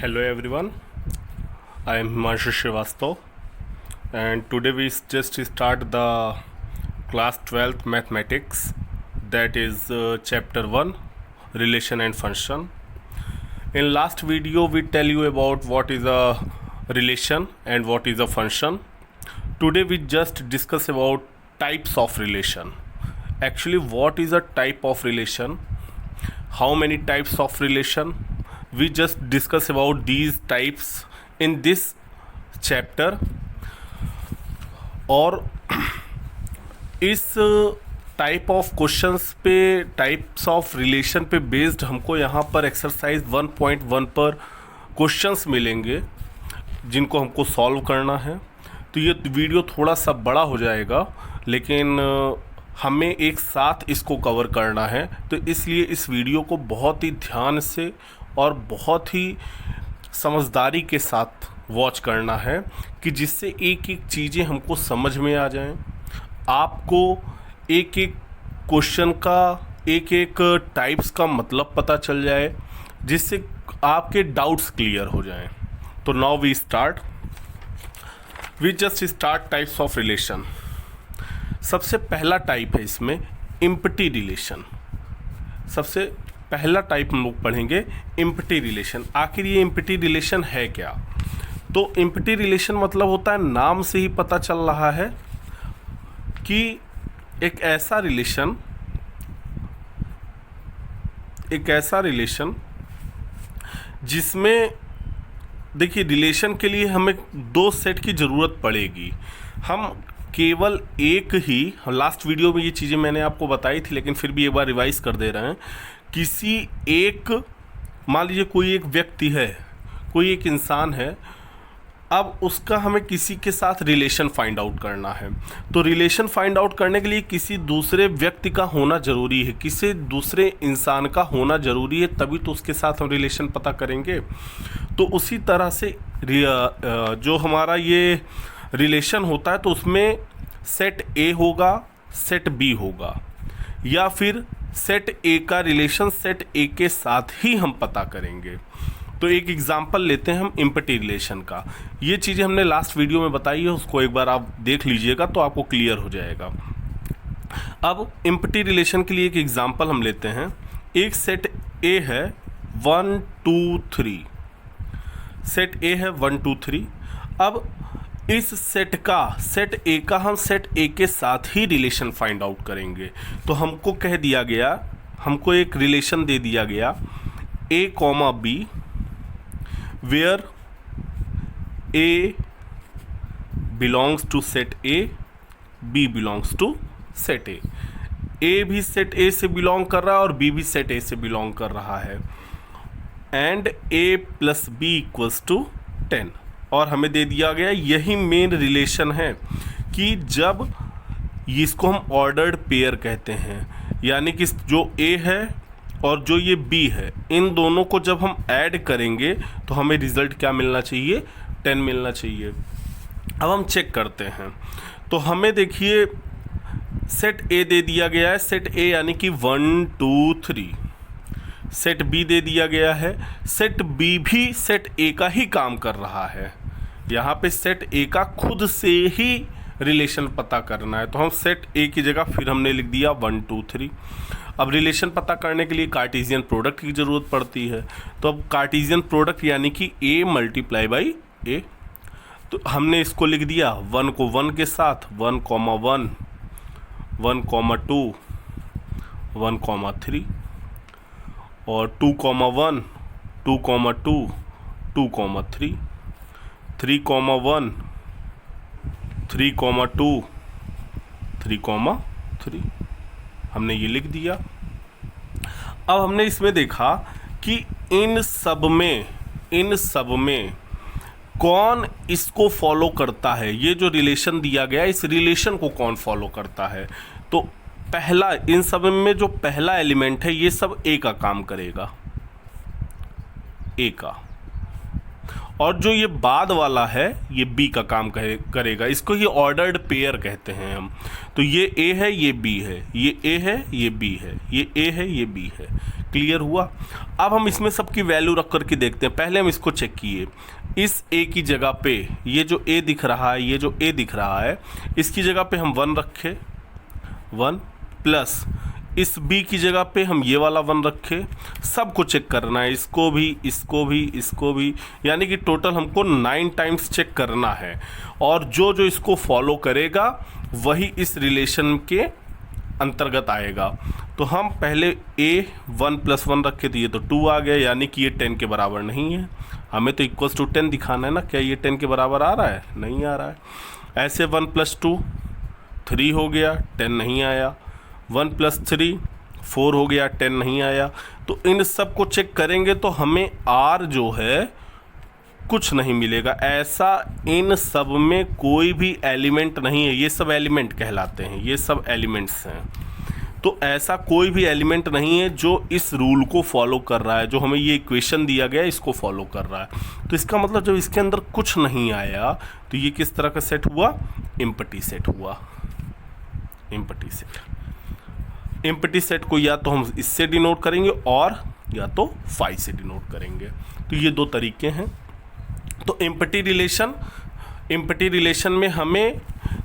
Hello everyone, I am Himanshu Srivastav and today we just start the class 12th mathematics, that is chapter 1 relation and function. In last video we tell you about what is a relation and what is a function. Today we just discuss about types of relation. Actually, what is a type of relation, how many types of relation, we just discuss about these types in this chapter. और इस type of questions पे, types of relation पे based हमको यहाँ पर exercise 1.1 पर questions मिलेंगे जिनको हमको सॉल्व करना है. तो ये वीडियो थोड़ा सा बड़ा हो जाएगा, लेकिन हमें एक साथ इसको कवर करना है, तो इसलिए इस वीडियो को बहुत ही ध्यान से और बहुत ही समझदारी के साथ वॉच करना है कि जिससे एक एक चीज़ें हमको समझ में आ जाएं, आपको एक एक क्वेश्चन का, एक एक टाइप्स का मतलब पता चल जाए, जिससे आपके डाउट्स क्लियर हो जाएं. तो now we start. We just start types of relation. सबसे पहला टाइप है इसमें एम्प्टी रिलेशन. सबसे पहला टाइप हम लोग पढ़ेंगे एम्प्टी रिलेशन. आखिर ये एम्प्टी रिलेशन है क्या? तो एम्प्टी रिलेशन मतलब होता है, नाम से ही पता चल रहा है कि एक ऐसा रिलेशन जिसमें, देखिए, रिलेशन के लिए हमें दो सेट की ज़रूरत पड़ेगी. हम केवल एक ही, लास्ट वीडियो में ये चीज़ें मैंने आपको बताई थी, लेकिन फिर भी एक बार रिवाइज कर दे रहे हैं. किसी एक, मान लीजिए कोई एक व्यक्ति है, कोई एक इंसान है, अब उसका हमें किसी के साथ रिलेशन फाइंड आउट करना है. तो रिलेशन फाइंड आउट करने के लिए किसी दूसरे व्यक्ति का होना ज़रूरी है, किसी दूसरे इंसान का होना ज़रूरी है, तभी तो उसके साथ हम रिलेशन पता करेंगे. तो उसी तरह से जो हमारा ये रिलेशन होता है, तो उसमें सेट ए होगा, सेट बी होगा, या फिर सेट ए का रिलेशन सेट ए के साथ ही हम पता करेंगे. तो एक एग्जांपल लेते हैं हम एम्प्टी रिलेशन का. ये चीज़ें हमने लास्ट वीडियो में बताई है, उसको एक बार आप देख लीजिएगा तो आपको क्लियर हो जाएगा. अब एम्प्टी रिलेशन के लिए एक एग्जांपल हम लेते हैं. एक सेट ए है 1 2 3. सेट ए है 1 2 3. अब इस सेट ए का हम सेट ए के साथ ही रिलेशन फाइंड आउट करेंगे. तो हमको कह दिया गया, हमको एक रिलेशन दे दिया गया a comma B, where a belongs to set A, b belongs to set A. a भी सेट ए से बिलोंग कर रहा है और b भी सेट ए से बिलोंग कर रहा है. And a plus B equals to 10. और हमें दे दिया गया, यही मेन रिलेशन है कि जब इसको हम ऑर्डर्ड पेयर कहते हैं, यानी कि जो A है और जो ये B है, इन दोनों को जब हम ऐड करेंगे तो हमें रिज़ल्ट क्या मिलना चाहिए? 10 मिलना चाहिए. अब हम चेक करते हैं. तो हमें देखिए सेट A दे दिया गया है, सेट A यानी कि 1 2 3. सेट बी दे दिया गया है, सेट बी भी सेट ए का ही काम कर रहा है. यहाँ पे सेट ए का खुद से ही रिलेशन पता करना है, तो हम सेट ए की जगह फिर हमने लिख दिया 1 2 3. अब रिलेशन पता करने के लिए कार्टेशियन प्रोडक्ट की ज़रूरत पड़ती है. तो अब कार्टेशियन प्रोडक्ट यानी कि ए मल्टीप्लाई बाई ए. तो हमने इसको लिख दिया 1 को 1 के साथ 1 कॉमा 1, 1 कॉमा 2, 1 कॉमा 3, और 2 comma 1, 2 comma 2, 2 comma 3, 3 comma 1, 3 comma 2, 3 comma 3. हमने ये लिख दिया. अब हमने इसमें देखा कि इन सब में कौन इसको फॉलो करता है. ये जो रिलेशन दिया गया, इस रिलेशन को कौन फॉलो करता है? तो पहला, इन सब में जो पहला एलिमेंट है, ये सब ए का काम करेगा, ए का. और जो ये बाद वाला है ये बी का काम करेगा। इसको ही ऑर्डर्ड पेयर कहते हैं हम। तो ये ए है, ये बी है, ये ए है, ये बी है, ये ए है, ये बी है। क्लियर हुआ? अब हम इसमें सबकी वैल्यू रख करके देखते हैं। पहले हम इसको चेक किए, इस ए की जगह पे ये जो ए दिख रहा है, ये जो ए दिख रहा है, इसकी जगह पे हम 1 रखे, 1 प्लस इस बी की जगह पे हम ये वाला 1 रखे। सबको चेक करना है, इसको भी, इसको भी, इसको भी, यानी कि टोटल हमको 9 टाइम्स चेक करना है। और जो जो इसको फॉलो करेगा वही इस रिलेशन के अंतर्गत आएगा। तो हम पहले ए 1 + 1 रखे थे, ये तो 2 आ गया, यानी कि ये 10 के बराबर नहीं है। हमें तो = 10 दिखाना है ना, क्या ये 10 के बराबर आ रहा है? नहीं आ रहा है। ऐसे 1 + 2 3 हो गया, 10 नहीं आया। 1 + 3 4 हो गया, 10 नहीं आया। तो इन सब को चेक करेंगे तो हमें R जो है कुछ नहीं मिलेगा। ऐसा इन सब में कोई भी एलिमेंट नहीं है। ये सब एलिमेंट कहलाते हैं, ये सब एलिमेंट्स हैं। तो ऐसा कोई भी एलिमेंट नहीं है जो इस रूल को फॉलो कर रहा है, जो हमें ये इक्वेशन दिया गया है इसको फॉलो कर रहा है। तो इसका मतलब जब इसके अंदर कुछ नहीं आया तो ये किस तरह का सेट हुआ? एम्प्टी सेट हुआ। Empty set. एम्प्टी सेट को या तो हम इससे डिनोट करेंगे और या तो 5 से डिनोट करेंगे। तो ये 2 तरीके हैं। तो एम्प्टी रिलेशन में हमें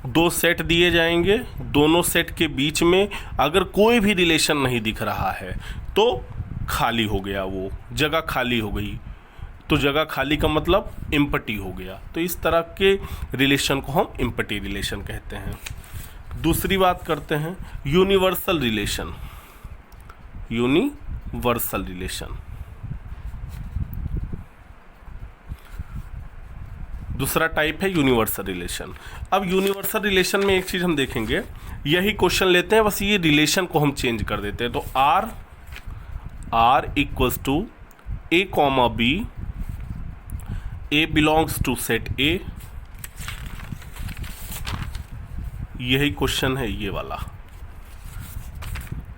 2 सेट दिए जाएंगे। दोनों सेट के बीच में अगर कोई भी रिलेशन नहीं दिख रहा है तो खाली हो गया, वो जगह खाली हो गई। तो जगह खाली का मतलब एम्प्टी हो गया। तो इस तरह के रिलेशन को हम एम्प्टी रिलेशन कहते हैं। दूसरी बात करते हैं यूनिवर्सल रिलेशन। यूनिवर्सल रिलेशन दूसरा टाइप है यूनिवर्सल रिलेशन। अब यूनिवर्सल रिलेशन में एक चीज़ हम देखेंगे, यही क्वेश्चन लेते हैं, बस ये रिलेशन को हम चेंज कर देते हैं। तो R = A, B, A belongs to set A। यही क्वेश्चन है ये वाला।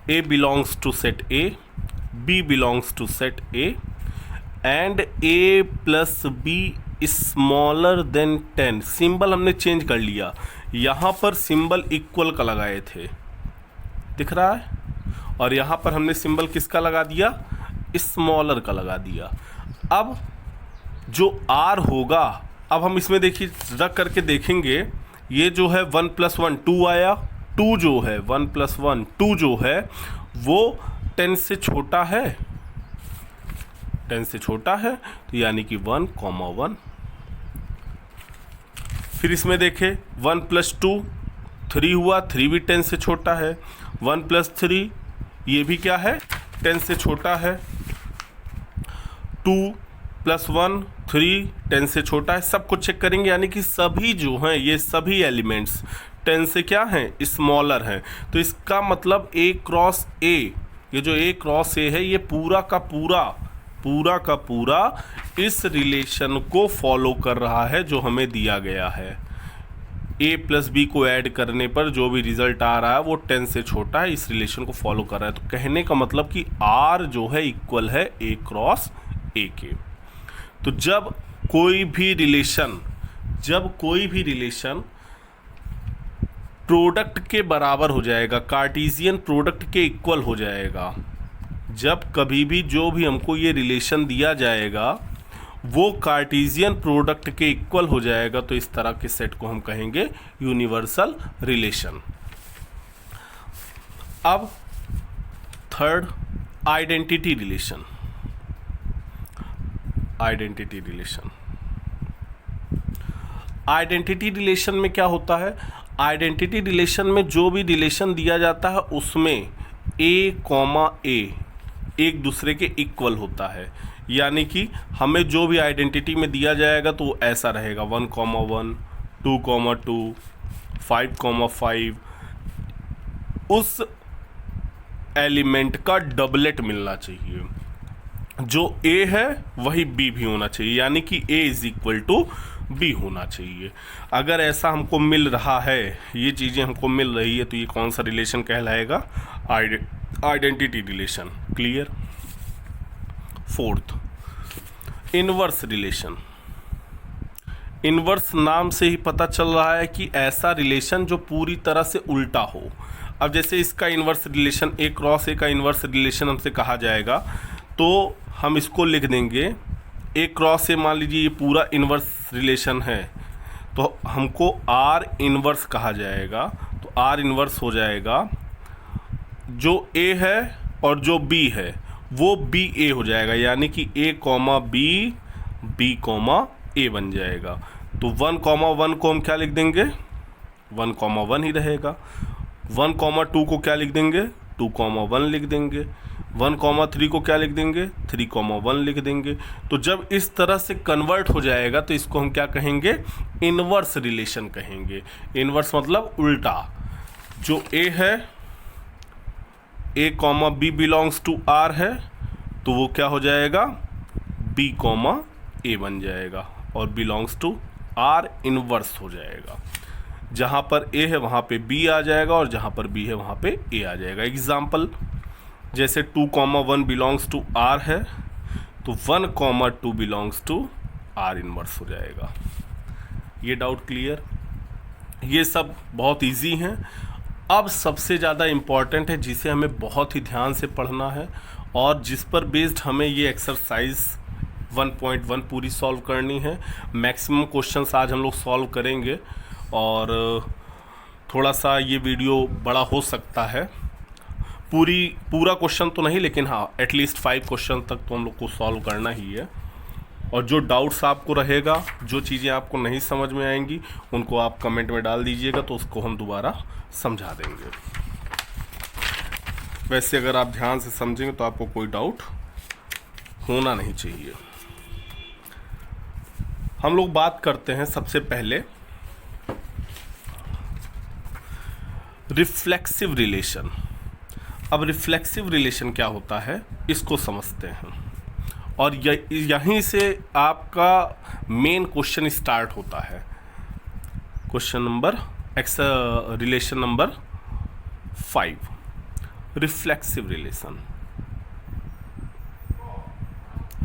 A belongs to set A, B belongs to set A and A + B smaller than 10। Symbol हमने चेंज कर लिया, यहाँ पर सिंबल इक्वल का लगाए थे, दिख रहा है, और यहाँ पर हमने सिंबल किसका लगा दिया? स्मॉलर का लगा दिया। अब जो R होगा, अब हम इसमें देखिए रख करके देखेंगे, ये जो है 1 + 1 2 आया। 2 जो है 1 + 1 2 जो है वो 10 से छोटा है, 10 से छोटा है, तो यानी कि 1, 1। फिर इसमें देखें 1 + 2 3 हुआ, 3 भी 10 से छोटा है। 1 + 3 ये भी क्या है? 10 से छोटा है। 2 + 1 3 10 से छोटा है। सब कुछ चेक करेंगे, यानी कि सभी जो हैं ये सभी एलिमेंट्स 10 से क्या हैं? स्मॉलर हैं। तो इसका मतलब A क्रॉस A, ये जो A क्रॉस A है ये पूरा का पूरा इस रिलेशन को फॉलो कर रहा है जो हमें दिया गया है। A + B को ऐड करने पर जो भी रिजल्ट आ रहा है वो 10 से छोटा है, इस रिलेशन को फॉलो कर रहा है। तो कहने का मतलब कि R जो है इक्वल है A क्रॉस A के। तो जब कोई भी रिलेशन प्रोडक्ट के बराबर हो जाएगा, कार्टेशियन प्रोडक्ट के इक्वल हो जाएगा, जब कभी भी जो भी हमको ये रिलेशन दिया जाएगा वो कार्टेशियन प्रोडक्ट के इक्वल हो जाएगा, तो इस तरह के सेट को हम कहेंगे यूनिवर्सल रिलेशन। अब third, identity relation. Identity relation में क्या होता है? आइडेंटिटी रिलेशन में जो भी रिलेशन दिया जाता है उसमें A, एक दूसरे के इक्वल होता है। यानी कि हमें जो भी आइडेंटिटी में दिया जाएगा तो वो ऐसा रहेगा 1, 1 2, 2 5, 5 उस एलिमेंट का डबलेट मिलना चाहिए। जो A है वही B भी होना चाहिए, यानी कि A = B होना चाहिए। अगर ऐसा हमको मिल रहा है, ये चीज़ें हमको मिल रही है, तो ये कौन सा रिलेशन कहलाएगा? Identity relation. Clear? Fourth, inverse relation. Inverse नाम से ही पता चल रहा है कि ऐसा रिलेशन जो पूरी तरह से उल्टा हो। अब जैसे इसका inverse relation A cross A का इन्वर्स रिलेशन हमसे कहा जाएगा, तो हम इसको लिख देंगे A क्रॉस A। मान लीजिए ये पूरा इन्वर्स रिलेशन है, तो हमको R इन्वर्स कहा जाएगा। तो R इन्वर्स हो जाएगा, जो A है और जो B है वो B A हो जाएगा, यानी कि A comma B B comma A बन जाएगा। तो 1 कॉमा 1 को हम क्या लिख देंगे, 1 कॉमा 1 ही रहेगा। 1 कॉमा 2 को क्या लिख देंगे, 2 कॉमा 1 लिख देंगे। 1 कॉमा 3 को क्या लिख देंगे, 3 कॉमा 1 लिख देंगे। तो जब इस तरह से कन्वर्ट हो जाएगा तो इसको हम क्या कहेंगे, इन्वर्स रिलेशन कहेंगे। इन्वर्स मतलब उल्टा। जो A है, A comma B belongs to R है, तो वो क्या हो जाएगा, B कॉमा A बन जाएगा और बिलोंग्स टू R इन्वर्स हो जाएगा। जहाँ पर A है वहाँ पे B आ जाएगा और जहाँ पर B है वहाँ पे A आ जाएगा। एग्जाम्पल जैसे 2 कॉमा 1 बिलोंग्स टू R है, तो 1 comma 2 belongs to R inverse हो जाएगा। ये डाउट क्लियर? ये सब बहुत इजी हैं। अब सबसे ज़्यादा इम्पॉर्टेंट है, जिसे हमें बहुत ही ध्यान से पढ़ना है और जिस पर बेस्ड हमें ये एक्सरसाइज 1.1 पूरी सॉल्व करनी है। मैक्सिमम क्वेश्चंस आज हम लोग सॉल्व करेंगे और थोड़ा सा ये वीडियो बड़ा हो सकता है, पूरा क्वेश्चन तो नहीं, लेकिन हाँ एटलीस्ट 5 क्वेश्चन तक तो हम लोग को सॉल्व करना ही है। और जो डाउट्स आपको रहेगा, जो चीज़ें आपको नहीं समझ में आएंगी, उनको आप कमेंट में डाल दीजिएगा, तो उसको हम दोबारा समझा देंगे। वैसे अगर आप ध्यान से समझेंगे तो आपको कोई डाउट होना नहीं चाहिए। हम लोग बात करते हैं सबसे पहले रिफ्लेक्सिव रिलेशन। अब रिफ्लेक्सिव रिलेशन क्या होता है, इसको समझते हैं और यहीं से आपका मेन क्वेश्चन स्टार्ट होता है। Question number relation number 5, reflexive relation.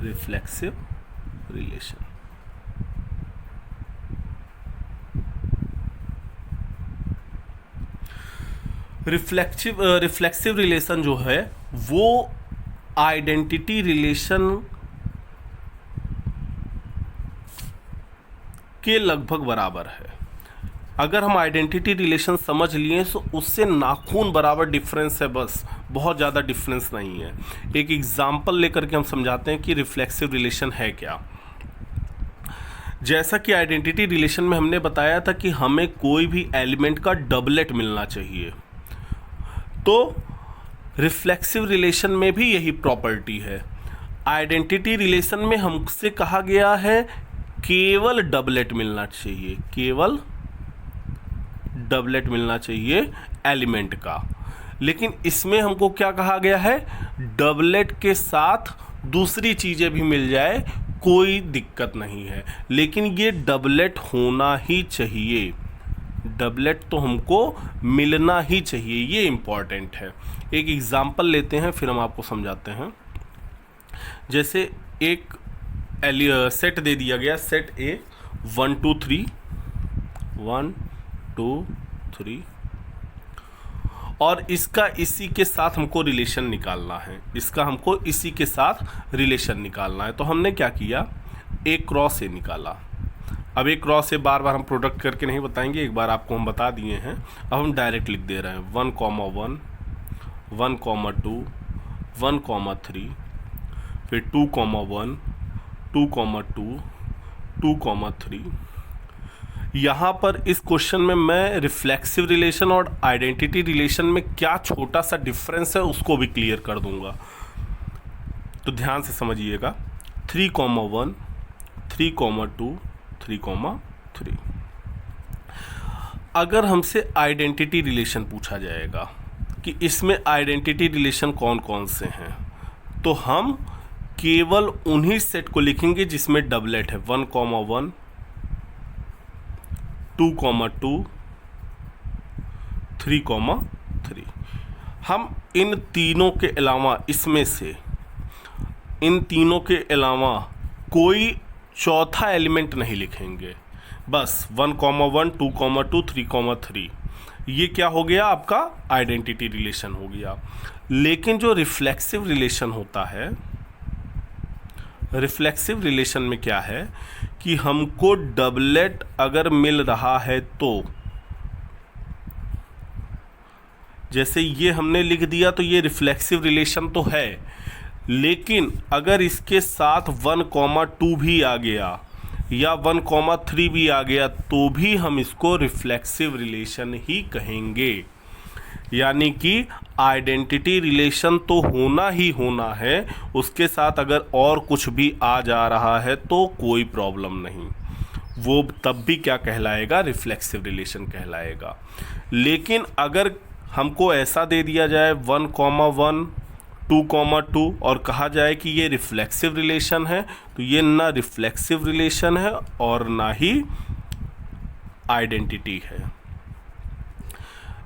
Reflexive relation reflexive relation जो है वो आइडेंटिटी रिलेशन के लगभग बराबर है। अगर हम आइडेंटिटी रिलेशन समझ लिए तो उससे नाखून बराबर डिफरेंस है, बस बहुत ज़्यादा डिफरेंस नहीं है। एक एग्जाम्पल लेकर के हम समझाते हैं कि रिफ्लेक्सिव रिलेशन है क्या। जैसा कि आइडेंटिटी रिलेशन में हमने बताया था कि हमें कोई भी एलिमेंट का डबलेट मिलना चाहिए, तो रिफ्लेक्सिव रिलेशन में भी यही प्रॉपर्टी है। आइडेंटिटी रिलेशन में हमसे कहा गया है केवल डबलेट मिलना चाहिए, केवल डबलेट मिलना चाहिए एलिमेंट का। लेकिन इसमें हमको क्या कहा गया है, डबलेट के साथ दूसरी चीज़ें भी मिल जाए कोई दिक्कत नहीं है, लेकिन ये डबलेट होना ही चाहिए। डबलेट तो हमको मिलना ही चाहिए, ये इम्पॉर्टेंट है। एक एग्जाम्पल लेते हैं फिर हम आपको समझाते हैं। जैसे एक सेट दे दिया गया, सेट A 1 2 3 1 2 3 और इसका इसी के साथ हमको रिलेशन निकालना है, इसका हमको इसी के साथ रिलेशन निकालना है। तो हमने क्या किया, A क्रॉस A निकाला। अब A क्रॉस A बार बार हम प्रोडक्ट करके नहीं बताएंगे, एक बार आपको हम बता दिए हैं। अब हम डायरेक्ट लिख दे रहे हैं 1 कॉमा 1 1 कॉमा 2 1 कॉमा 3, फिर 2 कॉमा 1 2 कॉमा 2 2 कॉमा 3। यहाँ पर इस क्वेश्चन में मैं रिफ्लेक्सिव रिलेशन और आइडेंटिटी रिलेशन में क्या छोटा सा डिफरेंस है उसको भी क्लियर कर दूंगा, तो ध्यान से समझिएगा। 3 कॉमा 1 3 कॉमा 2 3 कॉमा 3। अगर हमसे आइडेंटिटी रिलेशन पूछा जाएगा कि इसमें आइडेंटिटी रिलेशन कौन कौन से हैं, तो हम केवल उन्हीं सेट को लिखेंगे जिसमें डबलेट है। 1 कॉमा 1 2 कॉमा 2 3 कॉमा 3। हम इन तीनों के अलावा, इसमें से इन तीनों के अलावा कोई चौथा एलिमेंट नहीं लिखेंगे। बस 1,1 2,2 3,3 ये क्या हो गया आपका आइडेंटिटी रिलेशन हो गया। लेकिन जो रिफ्लेक्सिव रिलेशन होता है, रिफ्लेक्सिव रिलेशन में क्या है कि हमको डबलेट अगर मिल रहा है तो, जैसे ये हमने लिख दिया तो ये रिफ्लेक्सिव रिलेशन तो है, लेकिन अगर इसके साथ 1,2 भी आ गया या 1,3 भी आ गया तो भी हम इसको रिफ्लेक्सिव रिलेशन ही कहेंगे। यानी कि आइडेंटिटी रिलेशन तो होना ही होना है, उसके साथ अगर और कुछ भी आ जा रहा है तो कोई प्रॉब्लम नहीं, वो तब भी क्या कहलाएगा, रिफ्लेक्सिव रिलेशन कहलाएगा। लेकिन अगर हमको ऐसा दे दिया जाए 1,1 2,2 और कहा जाए कि ये रिफ्लेक्सिव रिलेशन है, तो ये ना रिफ्लेक्सिव रिलेशन है और ना ही आइडेंटिटी है।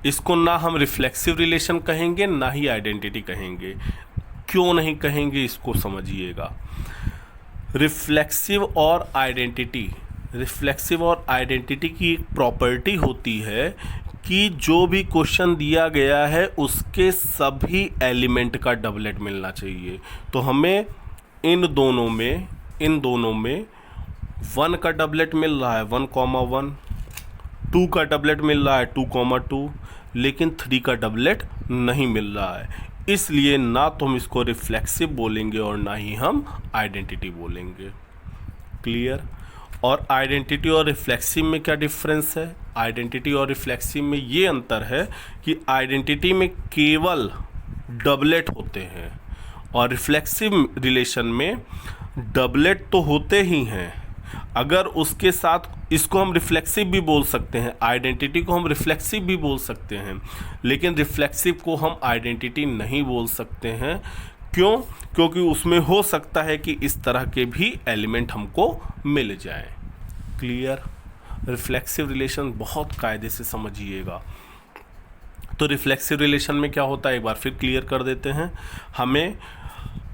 इसको ना हम रिफ्लेक्सिव रिलेशन कहेंगे ना ही आइडेंटिटी कहेंगे। क्यों नहीं कहेंगे इसको समझिएगा। रिफ्लेक्सिव और आइडेंटिटी की एक प्रॉपर्टी होती है कि जो भी क्वेश्चन दिया गया है उसके सभी एलिमेंट का डबलेट मिलना चाहिए। तो हमें इन दोनों में 1 का डबलेट मिल रहा है 1,1, 2 का डबलेट मिल रहा है 2,2, लेकिन 3 का डबलेट नहीं मिल रहा है। इसलिए ना तो हम इसको रिफ्लेक्सिव बोलेंगे और ना ही हम आइडेंटिटी बोलेंगे। क्लियर। और आइडेंटिटी और रिफ्लेक्सिव में क्या डिफरेंस है? आइडेंटिटी और रिफ्लेक्सिव में ये अंतर है कि आइडेंटिटी में केवल डबलेट होते हैं और रिफ्लेक्सिव रिलेशन में डबलेट तो होते ही हैं। अगर उसके साथ इसको हम रिफ्लेक्सिव भी बोल सकते हैं, आइडेंटिटी को हम रिफ्लेक्सिव भी बोल सकते हैं, लेकिन रिफ्लेक्सिव को हम आइडेंटिटी नहीं बोल सकते हैं। क्यों? क्योंकि उसमें हो सकता है कि इस तरह के भी एलिमेंट हमको मिल जाएं। क्लियर। रिफ्लेक्सिव रिलेशन बहुत कायदे से समझिएगा। तो रिफ्लेक्सिव रिलेशन में क्या होता है एक बार फिर क्लियर कर देते हैं। हमें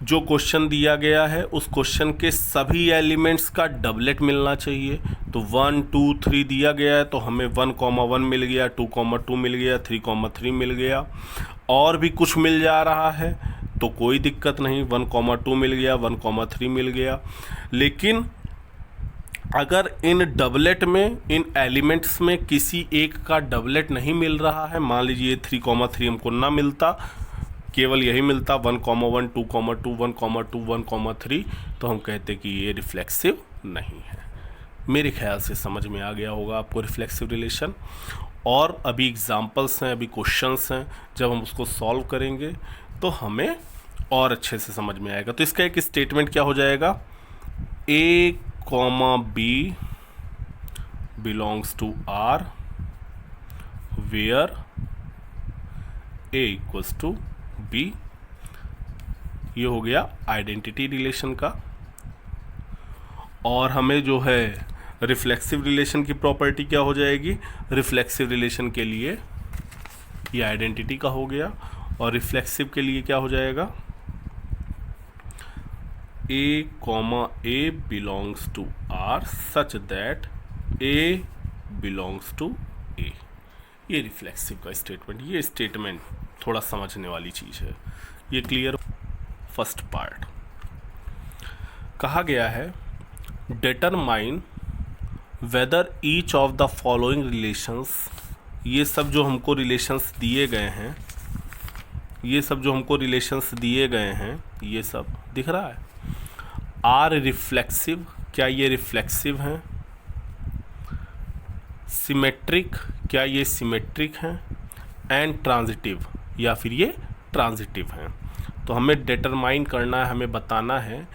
जो क्वेश्चन दिया गया है उस क्वेश्चन के सभी एलिमेंट्स का डबलेट मिलना चाहिए। तो 1 2 3 दिया गया है तो हमें 1,1 मिल गया, 2,2 मिल गया, 3,3 मिल गया, और भी कुछ मिल जा रहा है तो कोई दिक्कत नहीं, 1,2 मिल गया, 1,3 मिल गया। लेकिन अगर इन डबलेट में, इन एलिमेंट्स में किसी एक का डबलेट नहीं मिल रहा है, मान लीजिए 3,3 हमको ना मिलता, केवल यही मिलता 1,1 2,2 1,2 1,3, तो हम कहते कि ये रिफ्लेक्सिव नहीं है। मेरे ख्याल से समझ में आ गया होगा आपको रिफ्लेक्सिव रिलेशन। और अभी एग्जांपल्स हैं, अभी क्वेश्चंस हैं, जब हम उसको सॉल्व करेंगे तो हमें और अच्छे से समझ में आएगा। तो इसका एक स्टेटमेंट क्या हो जाएगा, A, B belongs to R where A equals to B। ये हो गया आइडेंटिटी रिलेशन का। और हमें जो है रिफ्लेक्सिव रिलेशन की प्रॉपर्टी क्या हो जाएगी, रिफ्लेक्सिव रिलेशन के लिए ये आइडेंटिटी का हो गया और रिफ्लेक्सिव के लिए क्या हो जाएगा, A belongs to R such that A belongs to A। ये रिफ्लेक्सिव का स्टेटमेंट, ये स्टेटमेंट थोड़ा समझने वाली चीज़ है। ये क्लियर। फर्स्ट पार्ट कहा गया है determine whether each of the following relations. ये सब जो हमको रिलेशंस दिए गए हैं, ये सब जो हमको रिलेशंस दिए गए हैं, ये सब दिख रहा है। आर रिफ्लेक्सिव, क्या ये रिफ्लेक्सिव हैं? सिमेट्रिक, क्या ये सिमेट्रिक हैं? एंड ट्रांजिटिव, या फिर ये ट्रांजिटिव हैं। तो हमें डिटरमाइन करना है, हमें बताना है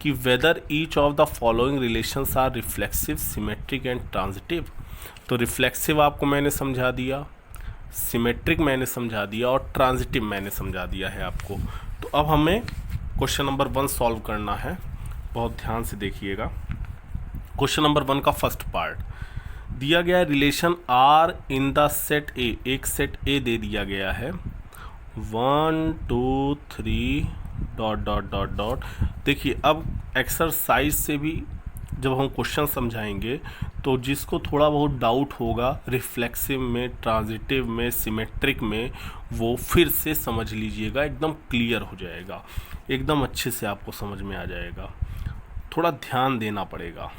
कि whether each of the following relations are reflexive, symmetric and transitive. तो रिफ्लेक्सिव आपको मैंने समझा दिया, सिमेट्रिक मैंने समझा दिया और ट्रांजिटिव मैंने समझा दिया है आपको। तो अब हमें क्वेश्चन नंबर 1 सॉल्व करना है, बहुत ध्यान से देखिएगा। क्वेश्चन नंबर 1 का फर्स्ट पार्ट दिया गया है, relation R in the set A. एक सेट ए दे दिया गया है 1 2 3 ... देखिए अब एक्सरसाइज से भी जब हम क्वेश्चन समझाएंगे तो जिसको थोड़ा बहुत डाउट होगा रिफ्लेक्सिव में, ट्रांजिटिव में, सिमेट्रिक में, वो फिर से समझ लीजिएगा, एकदम क्लियर हो जाएगा, एकदम अच्छे से आपको समझ में आ जाएगा। थोड़ा ध्यान देना पड़ेगा।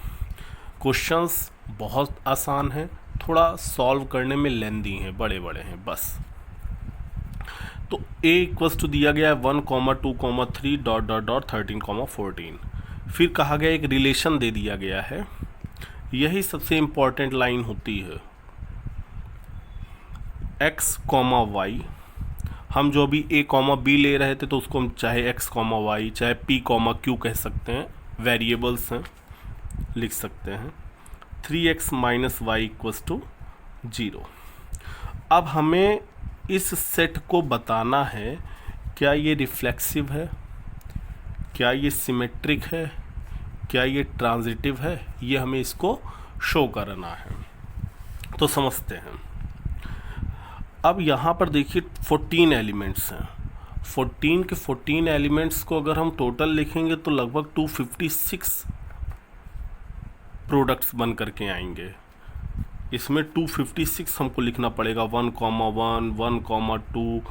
क्वेश्चंस बहुत आसान हैं, थोड़ा सॉल्व करने में लेंदी हैं, बड़े बड़े हैं बस। तो a इक्वल्स टू दिया गया है 1, 2, 3 ... 13, 14। फिर कहा गया एक रिलेशन दे दिया गया है, यही सबसे इम्पॉर्टेंट लाइन होती है। x, y, हम जो अभी a, b ले रहे थे तो उसको हम चाहे x, y, चाहे p, q कह सकते हैं, वेरिएबल्स हैं, लिख सकते हैं। 3x - y equals to 0। अब हमें इस सेट को बताना है, क्या ये रिफ्लेक्सिव है, क्या ये सिमेट्रिक है, क्या ये ट्रांजिटिव है, ये हमें इसको शो करना है। तो समझते हैं। अब यहाँ पर देखिए 14 एलिमेंट्स हैं। 14 के 14 एलिमेंट्स को अगर हम टोटल लिखेंगे तो लगभग 256 प्रोडक्ट्स बन करके आएंगे। इसमें 256 हमको लिखना पड़ेगा, 1, 1, 1, 2,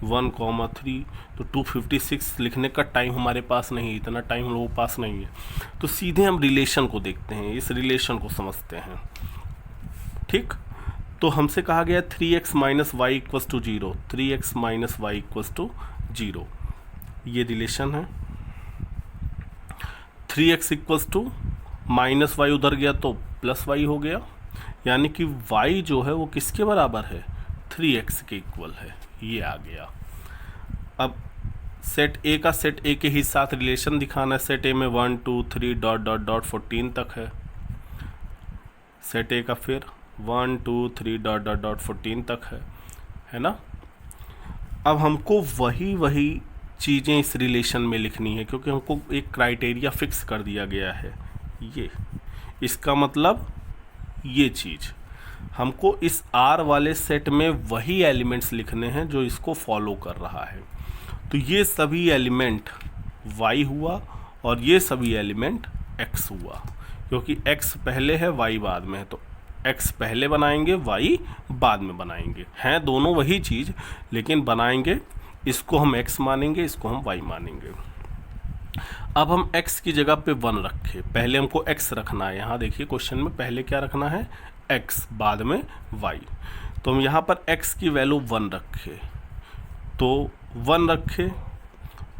1, 3। तो 256 लिखने का टाइम हमारे पास नहीं है, इतना टाइम हम लोगों के पास नहीं है। तो सीधे हम रिलेशन को देखते हैं, इस रिलेशन को समझते हैं। ठीक, तो हमसे कहा गया 3x - y equals to 0, 3x - y equals to 0, ये रिलेशन है। 3x इक्वल्स टू -y उधर गया तो +y हो गया, यानी कि y जो है वो किसके बराबर है, 3x के इक्वल है, ये आ गया। अब सेट A का सेट A के ही साथ रिलेशन दिखाना है। सेट A में 1, 2, 3 ... 14 तक है। सेट A का फिर 1, 2, 3 ... 14 तक है ना। अब हमको वही चीज़ें इस रिलेशन में लिखनी है, क्योंकि हमको एक क्राइटेरिया फिक्स कर दिया गया है। ये इसका मतलब ये चीज़ हमको इस R वाले सेट में वही एलिमेंट्स लिखने हैं जो इसको फॉलो कर रहा है। तो ये सभी एलिमेंट y हुआ और ये सभी एलिमेंट x हुआ, क्योंकि x पहले है y बाद में है, तो x पहले बनाएंगे y बाद में बनाएंगे। हैं दोनों वही चीज़, लेकिन बनाएंगे, इसको हम x मानेंगे, इसको हम y मानेंगे। अब हम x की जगह पे 1 रखे, पहले हमको x रखना है। यहाँ देखिए क्वेश्चन में पहले क्या रखना है, x, बाद में y। तो हम यहाँ पर x की वैल्यू 1 रखे, तो 1 रखे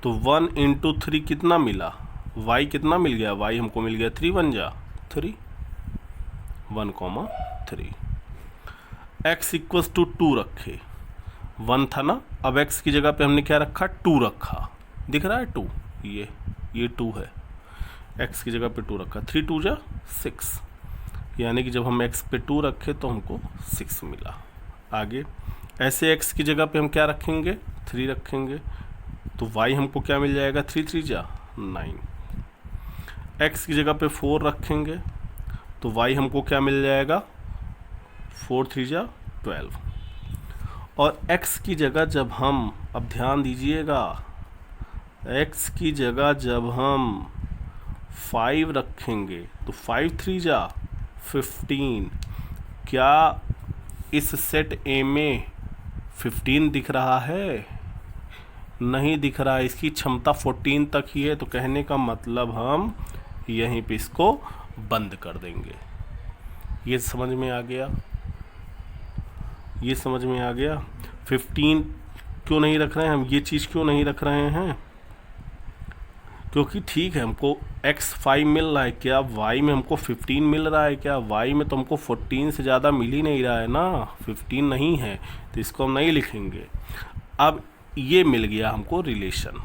तो 1 × 3 कितना मिला, y कितना मिल गया, y हमको मिल गया 3, 1 जा 3, 1, 3। x इक्वल्स टू 2 रखे, 1 था ना, अब x की जगह पे हमने क्या रखा, 2 रखा, दिख रहा है 2, ये 2 है, x की जगह पे 2 रखा, 3, 2 जा 6, यानी कि जब हम x पे 2 रखे तो हमको 6 मिला। आगे ऐसे x की जगह पे हम क्या रखेंगे, 3 रखेंगे, तो y हमको क्या मिल जाएगा, 3, 3 जा 9। x की जगह पे 4 रखेंगे तो y हमको क्या मिल जाएगा, 4, 3 जा 12। और x की जगह जब हम, अब ध्यान दीजिएगा, x की जगह जब हम 5 रखेंगे तो 5, 3 जा 15। क्या इस सेट A में 15 दिख रहा है, नहीं दिख रहा है, इसकी क्षमता 14 तक ही है। तो कहने का मतलब हम यहीं पे इसको बंद कर देंगे। ये समझ में आ गया, ये समझ में आ गया। 15 क्यों नहीं रख रहे हैं हम, ये चीज़ क्यों नहीं रख रहे हैं, क्योंकि ठीक है हमको x 5 मिल रहा है, क्या y में हमको 15 मिल रहा है, क्या y में तो हमको 14 से ज़्यादा मिल ही नहीं रहा है ना, 15 नहीं है, तो इसको हम नहीं लिखेंगे। अब ये मिल गया हमको रिलेशन।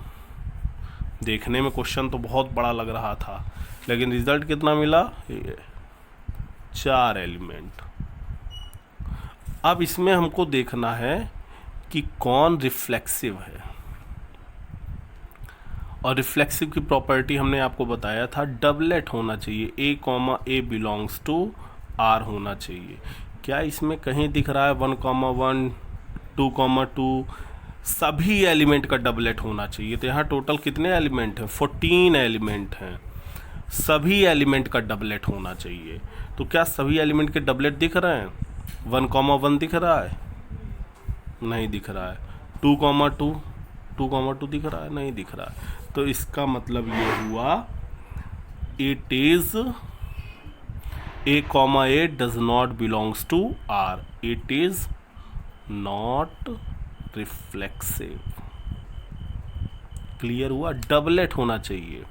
देखने में क्वेश्चन तो बहुत बड़ा लग रहा था, लेकिन रिजल्ट कितना मिला, 4 एलिमेंट। अब इसमें हमको देखना है कि कौन रिफ्लेक्सिव है, और रिफ्लेक्सिव की प्रॉपर्टी हमने आपको बताया था, डबलेट होना चाहिए, a, बिलोंग्स टू r होना चाहिए। क्या इसमें कहीं दिख रहा है 1, 1, 2, 2, सभी एलिमेंट का डबलेट होना चाहिए। तो यहाँ टोटल कितने एलिमेंट हैं, 14 एलिमेंट हैं। सभी एलिमेंट का डबलेट होना चाहिए। तो क्या सभी एलिमेंट के डबलेट दिख रहे हैं? 1,1 दिख रहा है? नहीं दिख रहा है। 2,2 2,2 दिख रहा है? नहीं दिख रहा है। तो इसका मतलब ये हुआ it is A, does not belongs to R, it is not reflexive. Clear हुआ? डबलेट होना चाहिए,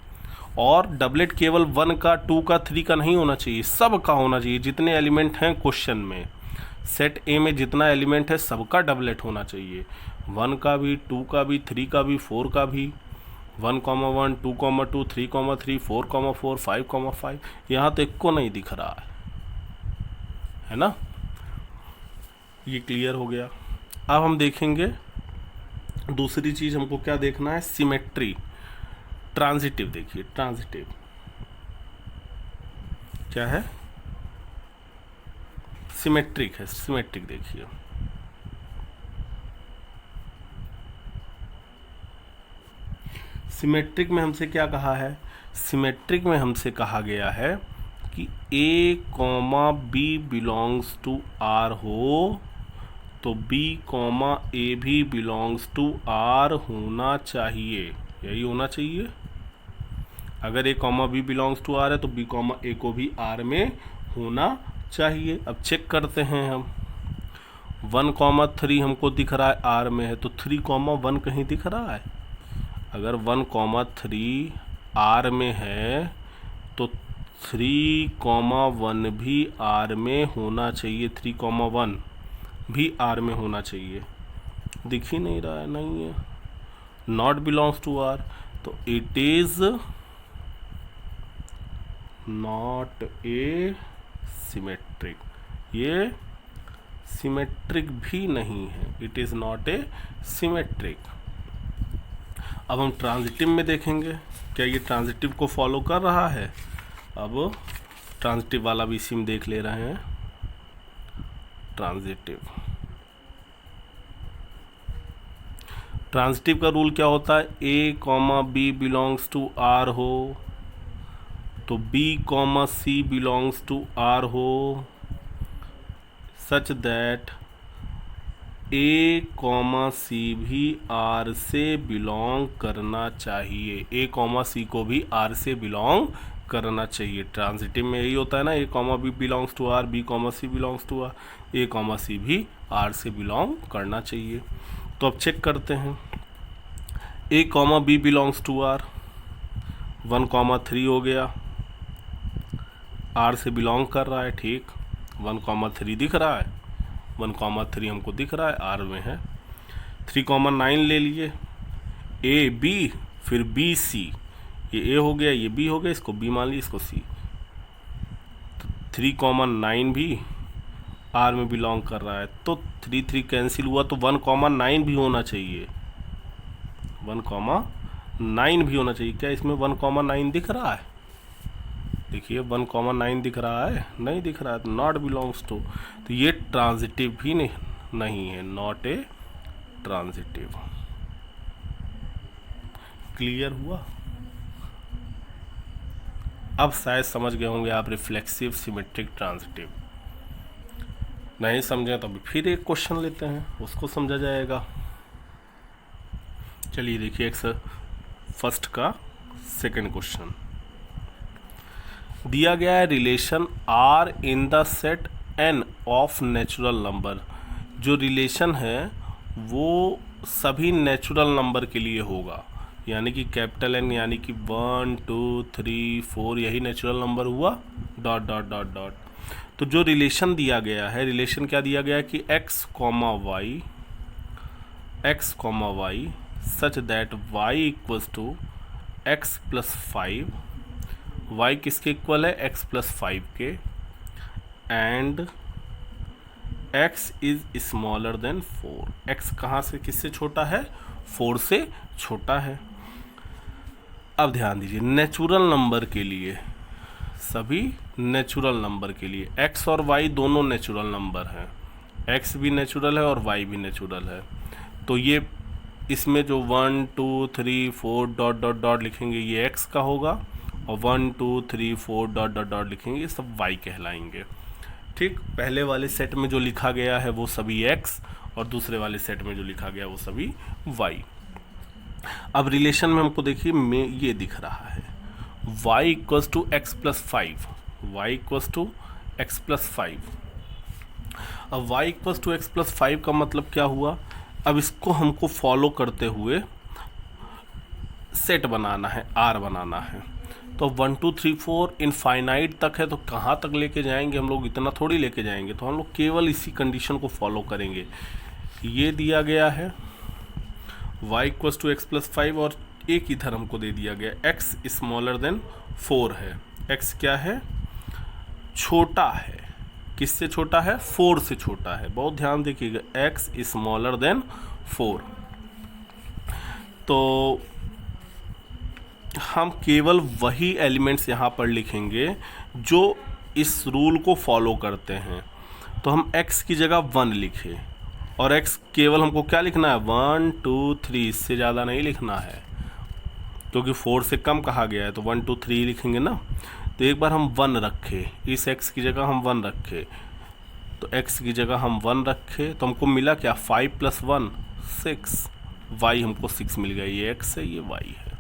और डबलेट केवल 1 का, 2 का, 3 का नहीं होना चाहिए, सब का होना चाहिए। जितने एलिमेंट हैं क्वेश्चन में, सेट ए में जितना एलिमेंट है सबका डबलेट होना चाहिए। 1 का भी, 2 का भी, 3 का भी, 4 का भी। 1,1, 2,2, 3,3, 4,4, 5,5। यहाँ तो एक को नहीं दिख रहा है ना? ये क्लियर हो गया। अब हम देखेंगे दूसरी चीज, हमको क्या देखना है? Symmetry, transitive. देखिए ट्रांजिटिव क्या है? सिमेट्रिक है। सिमेट्रिक देखिए, सिमेट्रिक में हमसे क्या कहा है? सिमेट्रिक में हमसे कहा गया है कि A, B belongs to R हो तो B, A भी बिलोंग्स टू R होना चाहिए। यही होना चाहिए। अगर A, B belongs to R है तो B, A को भी R में होना चाहिए। अब चेक करते हैं हम। 1,3 हमको दिख रहा है R में है, तो 3,1 कहीं दिख रहा है? अगर 1,3 R में है तो 3,1 भी R में होना चाहिए। 3,1 भी R में होना चाहिए। दिख ही नहीं रहा है, नहीं है, नॉट बिलोंग्स टू R। तो it is not a symmetric. ये सिमेट्रिक भी नहीं है, it is not a symmetric. अब हम ट्रांजिटिव में देखेंगे, क्या ये ट्रांजिटिव को फॉलो कर रहा है? अब ट्रांजिटिव वाला भी इसी में देख ले रहे हैं। ट्रांजिटिव, ट्रांजिटिव का रूल क्या होता है? A, B belongs to R हो तो B, C belongs to R हो, सच दैट A, C भी R से बिलोंग करना चाहिए। A, C को भी R से बिलोंग करना चाहिए। ट्रांजिटिव में यही होता है ना, A, B belongs to R, B, C belongs to R, A, C भी R से बिलोंग करना चाहिए। तो अब चेक करते हैं। A, B belongs to R, 1,3 हो गया, R से बिलोंग कर रहा है, ठीक। 1,3 दिख रहा है, 1,3 हमको दिख रहा है, R में है। 3,9 ले लिए, A, B, फिर B, C। ये A हो गया, ये B हो गया, इसको B मान लीजिए, इसको C। तो 3,9 भी R में बिलोंग कर रहा है, तो 3 कैंसिल हुआ, तो 1,9 भी होना चाहिए। 1,9 भी होना चाहिए। क्या इसमें 1,9 दिख रहा है? देखिए 1,9 दिख रहा है? नहीं दिख रहा है, तो नॉट बिलोंग्स टू। तो ये ट्रांजिटिव भी नहीं है, नॉट ए ट्रांजिटिव। क्लियर हुआ? अब शायद समझ गए होंगे आप रिफ्लेक्सिव, सिमेट्रिक, ट्रांजिटिव। नहीं समझे तो अभी फिर एक क्वेश्चन लेते हैं, उसको समझा जाएगा। चलिए देखिए, फर्स्ट का सेकंड क्वेश्चन दिया गया है। Relation R in the set N of natural number. जो रिलेशन है वो सभी नेचुरल नंबर के लिए होगा, यानी कि कैपिटल N, यानी कि 1, 2, 3, 4 यही नेचुरल नंबर हुआ, डॉट डॉट डॉट डॉट। तो जो रिलेशन दिया गया है, रिलेशन क्या दिया गया है कि x, y such that y equals to x plus 5। y किसके इक्वल है? x प्लस 5 के। And x is smaller than 4। x कहाँ से किससे छोटा है? 4 से छोटा है। अब ध्यान दीजिए, नेचुरल नंबर के लिए, सभी नेचुरल नंबर के लिए x और y दोनों नेचुरल नंबर हैं। x भी नेचुरल है और y भी नेचुरल है। तो ये इसमें जो 1, 2, 3, 4 डॉट डॉट डॉट लिखेंगे ये x का होगा, और 1 2 3 4 डॉट डॉट डॉट लिखेंगे, ये सब y कहलाएंगे। ठीक, पहले वाले सेट में जो लिखा गया है वो सभी x और दूसरे वाले सेट में जो लिखा गया वो सभी y। अब रिलेशन में हमको देखिए में ये दिख रहा है y equals to X plus 5, y equals to X plus 5। अब y equals to X plus 5 का मतलब क्या हुआ, अब इसको हमको फॉलो करते हुए सेट बनाना है, R बनाना है। तो 1 2 3 4 इनफाइनाइट तक है, तो कहाँ तक लेके जाएंगे हम लोग, इतना थोड़ी लेके जाएंगे, तो हम लोग केवल इसी कंडीशन को फॉलो करेंगे। ये दिया गया है y equals to X plus 5 और एक इधर हमको दे दिया गया x स्मॉलर देन 4 है। x क्या है, छोटा है, किससे छोटा है, 4 से छोटा है। बहुत ध्यान देखिएगा, x स्मॉलर देन 4। तो हम केवल वही एलिमेंट्स यहाँ पर लिखेंगे जो इस रूल को फॉलो करते हैं। तो हम x की जगह 1 लिखे और x केवल हमको क्या लिखना है, 1 2 3, इससे ज़्यादा नहीं लिखना है क्योंकि 4 से कम कहा गया है, तो 1 2 3 लिखेंगे ना। तो एक बार हम 1 रखे, इस x की जगह हम 1 रखे, तो x की जगह हम 1 रखे, तो हमको मिला क्या, 5 + 1 6, y हमको 6 मिल गया। ये x है, ये y है।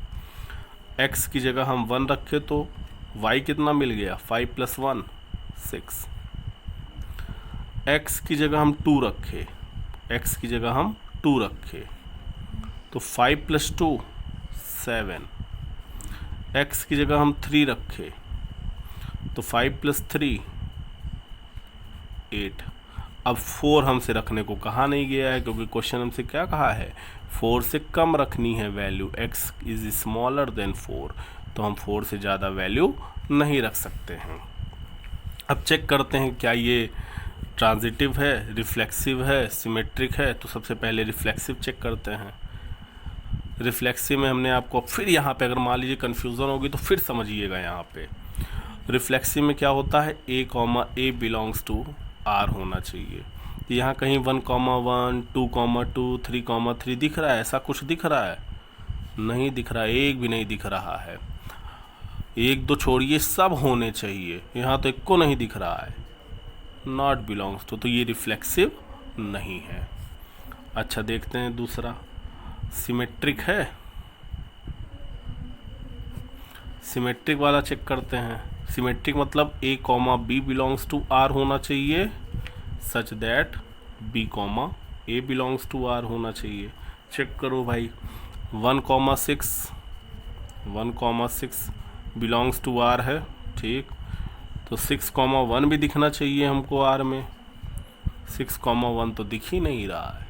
x की जगह हम 1 रखे तो y कितना मिल गया, 5 + 1 6। x की जगह हम 2 रखे, x की जगह हम 2 रखे तो 5 + 2 7। x की जगह हम 3 रखे तो 5 + 3 8। अब 4 हमसे रखने को कहा नहीं गया है क्योंकि क्वेश्चन हमसे क्या कहा है, 4 से कम रखनी है value, x is smaller than 4, तो हम 4 से ज़्यादा वैल्यू नहीं रख सकते हैं। अब चेक करते हैं क्या ये ट्रांजिटिव है, रिफ्लेक्सिव है, सिमेट्रिक है। तो सबसे पहले रिफ्लेक्सिव चेक करते हैं। रिफ्लेक्सिव में हमने आपको फिर यहाँ पे अगर मान लीजिए कन्फ्यूज़न होगी तो फिर समझिएगा। यहाँ पे रिफ्लेक्सिव में क्या होता है, a बिलोंग्स टू r होना चाहिए। तो यहाँ कहीं 1 1 2 2 3 3 दिख रहा है, ऐसा कुछ दिख रहा है, नहीं दिख रहा है, एक भी नहीं दिख रहा है। 1 2 छोड़िए, सब होने चाहिए, यहाँ तो एक को नहीं दिख रहा है, नॉट बिलोंग्स टू, तो ये रिफ्लेक्सिव नहीं है। अच्छा देखते हैं दूसरा, सिमेट्रिक है, सिमेट्रिक वाला चेक करते हैं। सिमेट्रिक मतलब a, b belongs to r होना चाहिए, such that b, a belongs to r होना चाहिए। चेक करो भाई, 1 6 बिलोंग्स टू r है, ठीक, तो 6 1 भी दिखना चाहिए हमको r में। 6 1 तो दिख ही नहीं रहा है,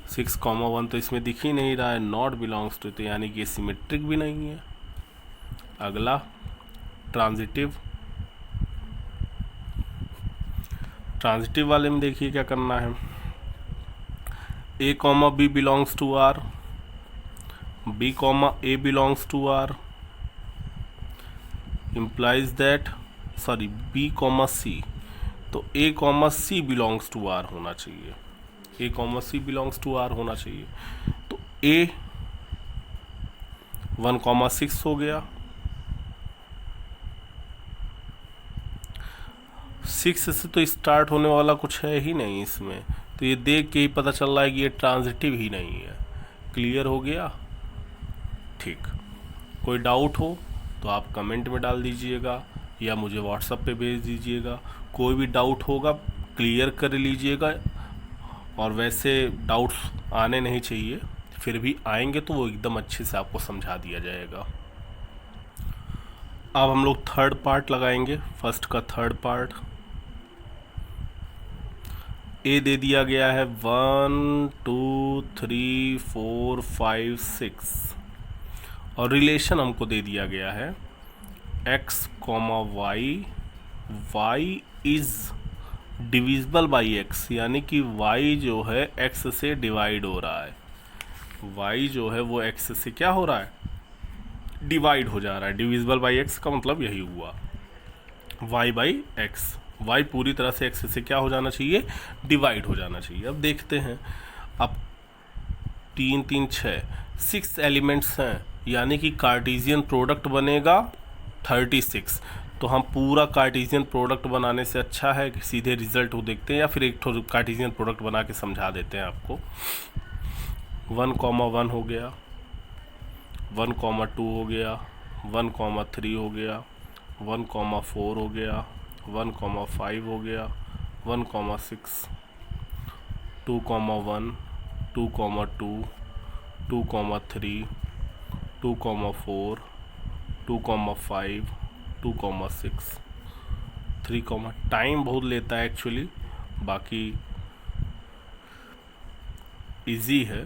6 1 तो इसमें दिख ही नहीं रहा है, नॉट बिलोंग्स टू, तो यानी कि सिमेट्रिक भी नहीं है। अगला ट्रांजिटिव, ट्रांजिटिव वाले में देखिए क्या करना है, a, b belongs to r, b, a belongs to r implies that, sorry b, c, तो a, c belongs to r होना चाहिए, a, c belongs to r होना चाहिए। तो a 1 6 हो गया, 6 से तो स्टार्ट होने वाला कुछ है ही नहीं इसमें, तो ये देख के ही पता चल रहा है कि ये ट्रांजिटिव ही नहीं है। क्लियर हो गया, ठीक। कोई डाउट हो तो आप कमेंट में डाल दीजिएगा या मुझे व्हाट्सएप पे भेज दीजिएगा। कोई भी डाउट होगा क्लियर कर लीजिएगा, और वैसे डाउट्स आने नहीं चाहिए, फिर भी आएंगे तो वो एकदम अच्छे से आपको समझा दिया जाएगा। अब हम लोग थर्ड पार्ट लगाएंगे, फर्स्ट का थर्ड पार्ट। ए दे दिया गया है 1 2 3 4 5 6 और रिलेशन हमको दे दिया गया है x, y is divisible by x, यानी कि y जो है x से डिवाइड हो रहा है, y जो है वो x से क्या हो रहा है, डिवाइड हो जा रहा है। डिविजिबल बाई x का मतलब यही हुआ, y बाई x, y पूरी तरह से x से क्या हो जाना चाहिए, डिवाइड हो जाना चाहिए। अब देखते हैं, अब 3 3 6 एलिमेंट्स हैं, यानी कि कार्टेशियन प्रोडक्ट बनेगा 36। तो हम पूरा कार्टेशियन प्रोडक्ट बनाने से अच्छा है कि सीधे रिजल्ट को देखते हैं, या फिर एक कार्टेशियन प्रोडक्ट बना के समझा देते हैं आपको। 1,1 हो गया, 1,2 हो गया, 1,3 हो गया, 1,4 हो गया, 1,5 हो गया, 1,6, 2,1, 2,2, 2,3, 2,4, 2,5, 2,6, 3, टाइम बहुत लेता है एक्चुअली, बाकी इजी है।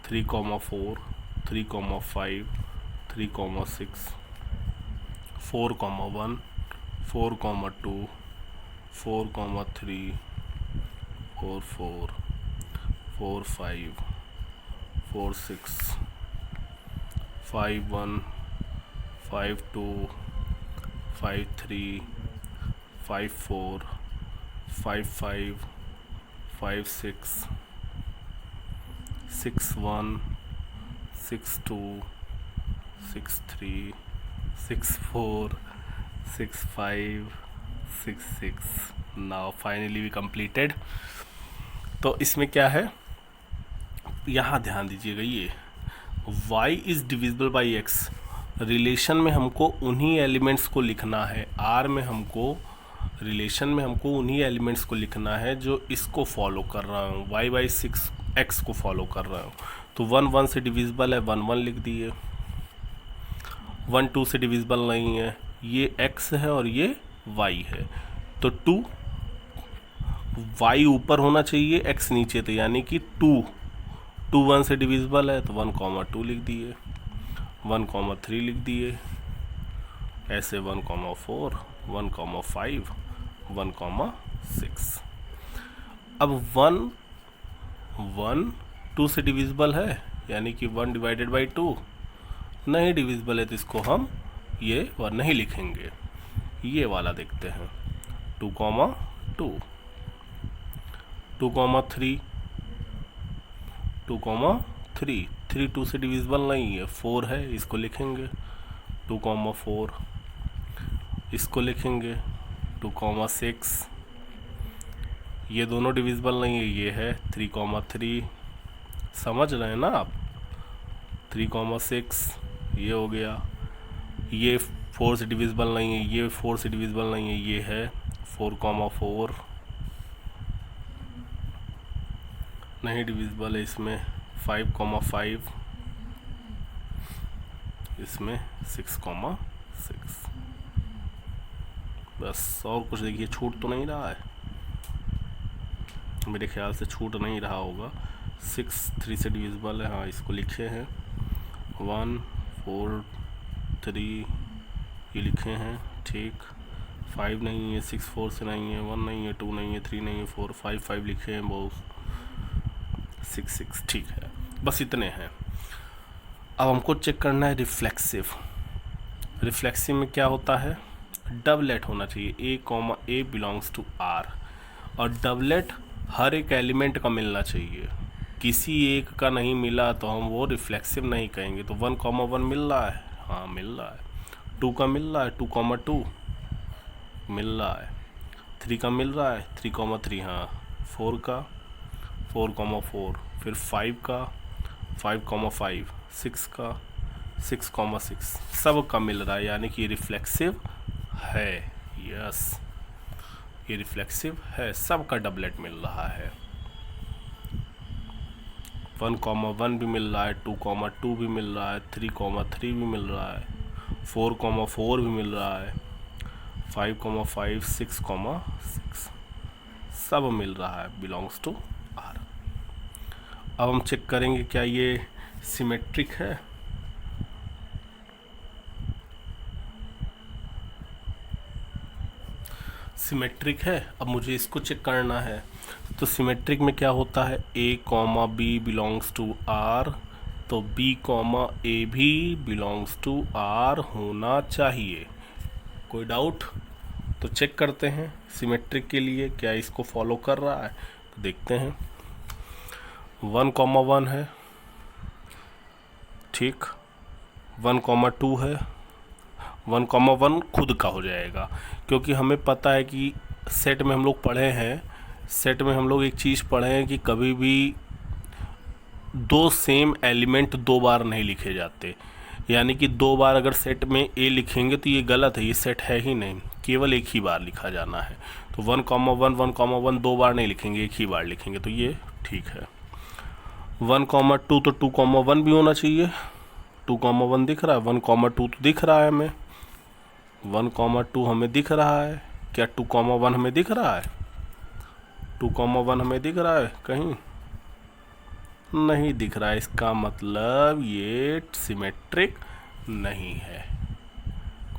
3,4, 3,5, 3,6, 4,1, 4,2, 4,3, 4, 4, 5, 4, 6, 5,1, 5,2, 5,3, 5,4, 5,5, 5,6, 6,1, 6,2, 6,3, 6,4, 6,5, 6,6। Now finally we completed. तो इसमें क्या है, यहाँ ध्यान दीजिएगा, ये y is divisible by x। Relation में हमको उन्हीं एलिमेंट्स को लिखना है, r में हमको रिलेशन में हमको उन्हीं एलिमेंट्स को लिखना है जो इसको फॉलो कर रहा हूँ, y/6x को फॉलो कर रहा हूँ। तो 1 1 से डिविजिबल है, 1 1 लिख दिए। 1 2 से डिविजिबल नहीं है, ये x है और ये y है, तो 2 y ऊपर होना चाहिए, x नीचे, तो यानी कि 2 1 से डिविजिबल है, तो 1,2 लिख दिए, 1,3 लिख दिए, ऐसे 1,4, 1,5, 1,6। अब 1 2 से डिविजिबल है, यानी कि 1 डिवाइडेड बाई 2 नहीं डिविजिबल है, तो इसको हम ये 1 नहीं लिखेंगे। ये वाला देखते हैं, 2,2, 2,3, 2,3, 3 2 से डिविजिबल नहीं है, 4 है, इसको लिखेंगे। 2,4 इसको लिखेंगे। 2,6 ये दोनों डिविजिबल नहीं है, ये है। 3,3 समझ रहे हैं ना आप, 3,6 ये हो गया। ये 4 से डिविजिबल नहीं है, ये 4 से डिविजिबल नहीं है, ये है। 4,4 नहीं डिविजिबल है इसमें। 5,5 इसमें। 6,6 बस। और कुछ देखिए छूट तो नहीं रहा है, मेरे ख्याल से छूट नहीं रहा होगा। 6 3 से डिविजिबल है, हाँ इसको लिखे हैं। 1 4 3 ये लिखे हैं, ठीक। 5 नहीं है, 6 4 से नहीं है, 1 नहीं है, 2 नहीं है, 3 नहीं है, 4 5 5 लिखे हैं बहुत। 6 6 ठीक है, बस इतने हैं। अब हमको चेक करना है रिफ्लेक्सिव। रिफ्लेक्सिव में क्या होता है, डबलेट होना चाहिए, A, बिलोंग्स टू R, और डबलेट हर एक एलिमेंट का मिलना चाहिए। किसी एक का नहीं मिला तो हम वो रिफ्लेक्सिव नहीं कहेंगे। तो 1,1 मिल रहा है, हाँ मिल रहा है। 2 का मिल रहा है, 2,2 मिल रहा है। 3 का मिल रहा है, 3,3, हाँ। 4 का 4,4, फिर 5 का 5,5, 6 का 6,6, सब का मिल रहा है, यानी कि रिफ्लेक्सिव है। यस, ये रिफ्लेक्सिव है, सब का डबलेट मिल रहा है। 1,1 भी मिल रहा है, 2,2 भी मिल रहा है, 3,3 भी मिल रहा है, 4,4 भी मिल रहा है, 5,5, 6,6 सब मिल रहा है, बिलोंग्स टू R। अब हम चेक करेंगे क्या ये सिमेट्रिक है। सिमेट्रिक है, अब मुझे इसको चेक करना है। तो सिमेट्रिक में क्या होता है, A, B belongs to R, तो B, A भी बिलोंग्स टू R होना चाहिए। कोई डाउट? तो चेक करते हैं सिमेट्रिक के लिए क्या इसको फॉलो कर रहा है, तो देखते हैं। 1,1 है, ठीक। 1,2 है, 1,1 खुद का हो जाएगा, क्योंकि हमें पता है कि सेट में हम लोग पढ़े हैं, सेट में हम लोग एक चीज़ पढ़े हैं कि कभी भी दो सेम एलिमेंट दो बार नहीं लिखे जाते। यानी कि दो बार अगर सेट में ए लिखेंगे तो ये गलत है, ये सेट है ही नहीं, केवल एक ही बार लिखा जाना है। तो 1,1 1,1 दो बार नहीं लिखेंगे, एक ही बार लिखेंगे, तो ये ठीक है। 1,2 तो 2,1 भी होना चाहिए। 2,1 दिख रहा है, 1,2 तो दिख रहा है हमें, 1,2 हमें दिख रहा है। क्या 2,1 हमें दिख रहा है? 2,1 हमें दिख रहा है? कहीं नहीं दिख रहा है। इसका मतलब ये सिमेट्रिक नहीं है।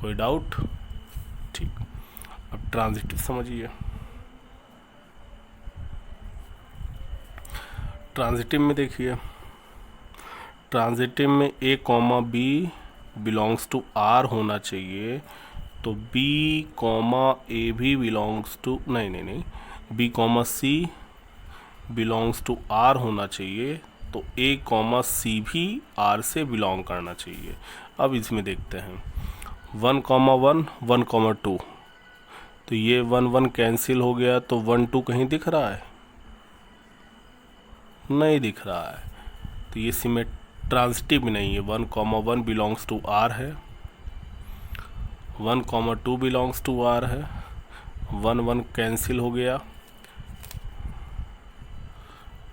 कोई डाउट? ठीक। अब ट्रांजिटिव समझिए। ट्रांजिटिव में देखिए, ट्रांजिटिव में a comma b belongs to r होना चाहिए, तो b कॉमा a भी बिलोंग्स टू नहीं b comma c belongs to r होना चाहिए, तो a कॉमा c भी r से बिलोंग करना चाहिए। अब इसमें देखते हैं 1,1 1,2, तो ये 1 1 कैंसिल हो गया, तो 1 2 कहीं दिख रहा है? नहीं दिख रहा है, तो ये ट्रांजिटिव नहीं है। 1,1 बिलोंग्स टू r है, 1,2 बिलोंग्स टू r है, 1 1 कैंसिल हो गया,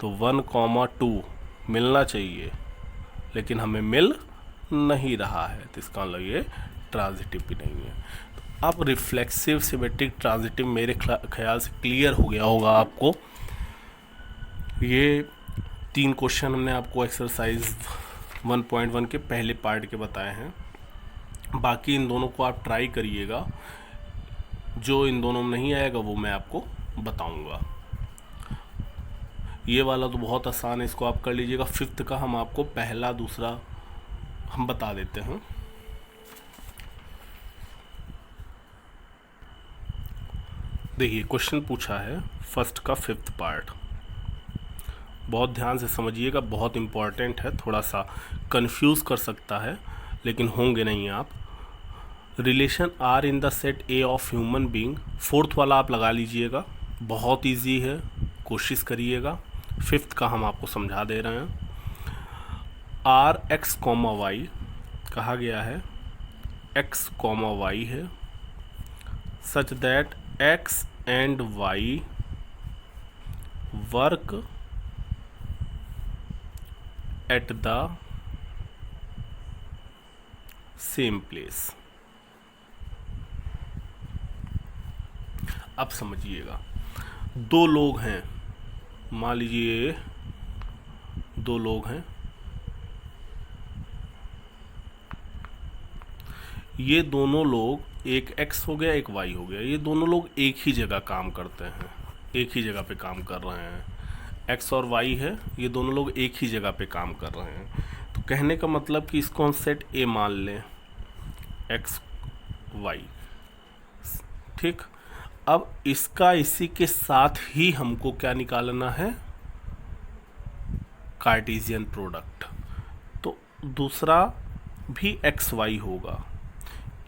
तो 1,2 मिलना चाहिए, लेकिन हमें मिल नहीं रहा है, तो इसका मतलब ये ट्रांजिटिव भी नहीं है। तो अब रिफ्लेक्सिव सिमेट्रिक ट्रांजिटिव मेरे ख्याल से क्लियर हो गया होगा आपको। ये 3 क्वेश्चन हमने आपको एक्सरसाइज 1.1 के पहले पार्ट के बताए हैं। बाकी इन दोनों को आप ट्राई करिएगा, जो इन दोनों में नहीं आएगा वो मैं आपको बताऊंगा। ये वाला तो बहुत आसान है, इसको आप कर लीजिएगा। 5th का हम आपको पहला दूसरा हम बता देते हैं। देखिए क्वेश्चन पूछा है 1st का 5th पार्ट, बहुत ध्यान से समझिएगा, बहुत इम्पॉर्टेंट है। थोड़ा सा कंफ्यूज कर सकता है, लेकिन होंगे नहीं आप। Relation R in the set A of human being, 4th वाला आप लगा लीजिएगा, बहुत इजी है, कोशिश करिएगा। 5th का हम आपको समझा दे रहे हैं। आर एक्स कॉमा वाई कहा गया है, एक्स कॉमा वाई है, such that X and Y work at the same place. अब समझिएगा, दो लोग हैं, मान लीजिए 2 लोग हैं, ये दोनों लोग, एक x हो गया एक y हो गया, ये दोनों लोग एक ही जगह काम करते हैं, एक ही जगह पे काम कर रहे हैं। x और y है, ये दोनों लोग एक ही जगह पे काम कर रहे हैं। तो कहने का मतलब कि इसको हम सेट A मान लें, x y, ठीक। अब इसका इसी के साथ ही हमको क्या निकालना है? Cartesian product. तो दूसरा भी एक्स वाई होगा,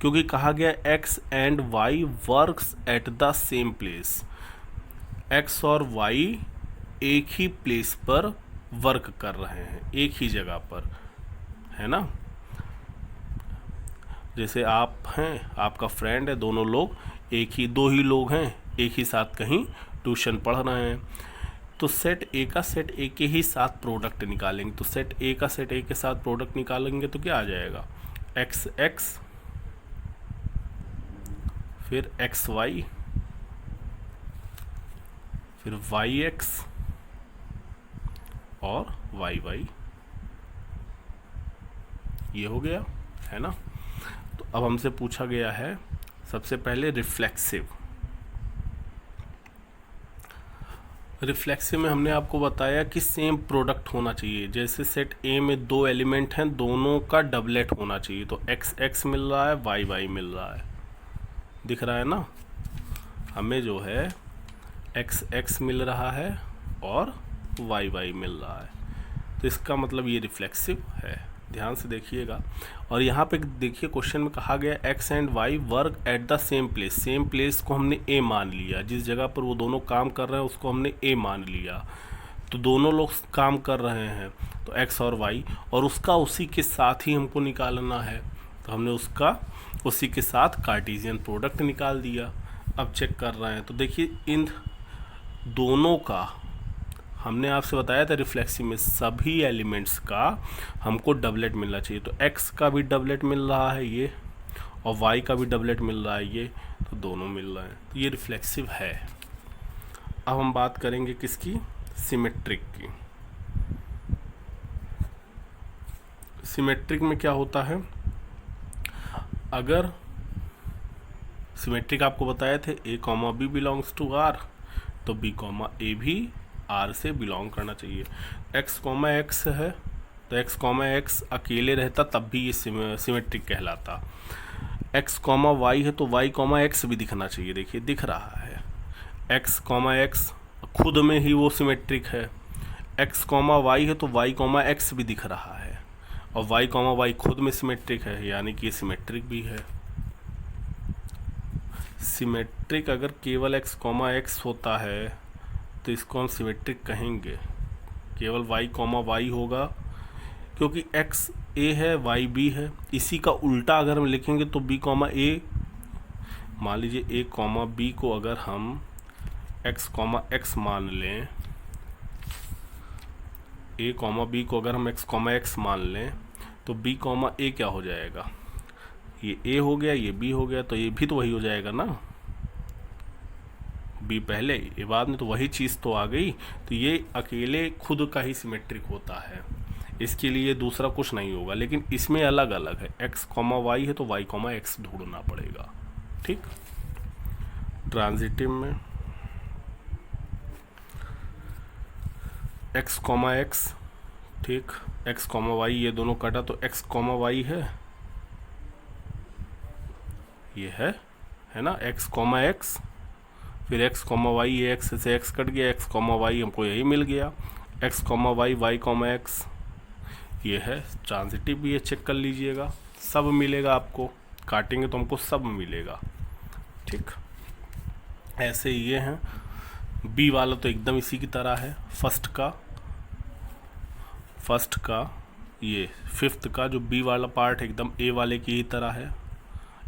क्योंकि कहा गया X and Y works at the same place. X और वाई एक ही प्लेस पर वर्क कर रहे हैं, एक ही जगह पर, है ना। जैसे आप हैं, आपका फ्रेंड है, दोनों लोग एक ही, 2 ही लोग हैं, एक ही साथ कहीं ट्यूशन पढ़ रहे हैं, तो सेट ए का सेट ए के ही साथ प्रोडक्ट निकालेंगे। तो सेट ए का सेट ए के साथ प्रोडक्ट निकालेंगे तो क्या आ जाएगा? एक्स एक्स, फिर एक्स वाई, फिर वाई एक्स और वाई वाई, ये हो गया, है ना। तो अब हमसे पूछा गया है सबसे पहले रिफ्लेक्सिव। रिफ्लेक्सिव में हमने आपको बताया कि सेम प्रोडक्ट होना चाहिए। जैसे सेट ए में 2 एलिमेंट हैं, दोनों का डबलेट होना चाहिए। तो एक्स एक्स मिल रहा है, वाई वाई मिल रहा है, दिख रहा है ना। हमें जो है एक्स एक्स मिल रहा है और वाई वाई मिल रहा है, तो इसका मतलब ये रिफ्लेक्सिव है। ध्यान से देखिएगा। और यहाँ पे देखिए क्वेश्चन में कहा गया X and Y work at the same place. Same place को हमने ए मान लिया, जिस जगह पर वो दोनों काम कर रहे हैं उसको हमने ए मान लिया। तो दोनों लोग काम कर रहे हैं तो एक्स और वाई, और उसका उसी के साथ ही हमको निकालना है, तो हमने उसका उसी के साथ कार्टेशियन प्रोडक्ट निकाल दिया। अब चेक कर रहे हैं तो देखिए इन दोनों का हमने आपसे बताया था रिफ्लेक्सिव में सभी एलिमेंट्स का हमको डबलेट मिलना चाहिए। तो x का भी डबलेट मिल रहा है ये, और y का भी डबलेट मिल रहा है ये, तो दोनों मिल रहे हैं, तो ये रिफ्लेक्सिव है। अब हम बात करेंगे किसकी, सिमेट्रिक की। सिमेट्रिक में क्या होता है, अगर सिमेट्रिक आपको बताए थे a comma B belongs to r, तो b कॉमा ए भी आर से बिलोंग करना चाहिए। एक्स कॉमा एक्स है तो एक्स कॉमा एक्स अकेले रहता तब भी ये सिमेट्रिक कहलाता। एक्स कॉमा वाई है तो वाई कॉमा एक्स भी दिखना चाहिए, देखिए दिख रहा है। एक्स कॉमा एक्स खुद में ही वो सिमेट्रिक है। एक्स कॉमा वाई है तो वाई कॉमा एक्स भी दिख रहा है, और वाई कॉमा वाई खुद में सिमेट्रिक है, यानी कि ये सिमेट्रिक भी है। सिमेट्रिक अगर केवल एक्स कॉमा एक्स होता है तो इसको हम सिमेट्रिक कहेंगे। केवल y कॉमा वाई होगा, क्योंकि x a है y b है। इसी का उल्टा अगर हम लिखेंगे तो b कॉमा a, मान लीजिए a कॉमा b को अगर हम x कॉमा x मान लें, a कॉमा b को अगर हम x कॉमा x मान लें, तो b कॉमा a क्या हो जाएगा, ये a हो गया, ये b हो गया, तो ये भी तो वही हो जाएगा ना, बी पहले ये बाद में, तो वही चीज़ तो आ गई। तो ये अकेले खुद का ही सिमेट्रिक होता है, इसके लिए दूसरा कुछ नहीं होगा। लेकिन इसमें अलग अलग है, एक्स कॉमा वाई है तो वाई कॉमा एक्स ढूंढना पड़ेगा। ठीक, ट्रांजिटिव में एक्स कॉमा एक्स, ठीक, एक्स कॉमा वाई ये दोनों कटा तो एक्स कॉमा वाई है, ये है ना, एक्स कॉमा एक्स, फिर एक्स कॉमा वाई, ये एक्स से एक्स कट गया, एक्स कॉमा वाई हमको यही मिल गया, X comma Y, Y comma X, ये है। ट्रांजिटिव भी ये चेक कर लीजिएगा, सब मिलेगा आपको, काटेंगे तो हमको सब मिलेगा। ठीक, ऐसे ये हैं। बी वाला तो एकदम इसी की तरह है, फर्स्ट का ये फिफ्थ का जो बी वाला पार्ट एकदम ए वाले की ही तरह है।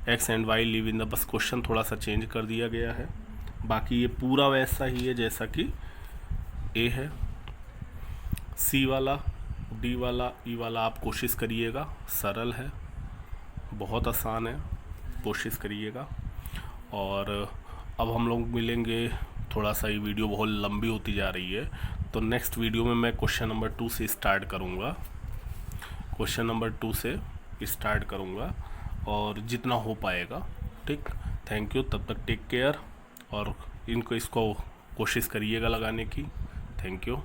X and Y live in the, बस क्वेश्चन थोड़ा सा चेंज कर दिया गया है, बाकी ये पूरा वैसा ही है जैसा कि ए है। सी वाला, डी वाला, ई वाला आप कोशिश करिएगा, सरल है, बहुत आसान है, कोशिश करिएगा। और अब हम लोग मिलेंगे, थोड़ा सा ये वीडियो बहुत लंबी होती जा रही है, तो नेक्स्ट वीडियो में मैं क्वेश्चन नंबर 2 से स्टार्ट करूँगा, क्वेश्चन नंबर 2 से स्टार्ट करूँगा, और जितना हो पाएगा। ठीक, थैंक यू, तब तक टेक केयर, और इसको कोशिश करिएगा लगाने की। Thank you.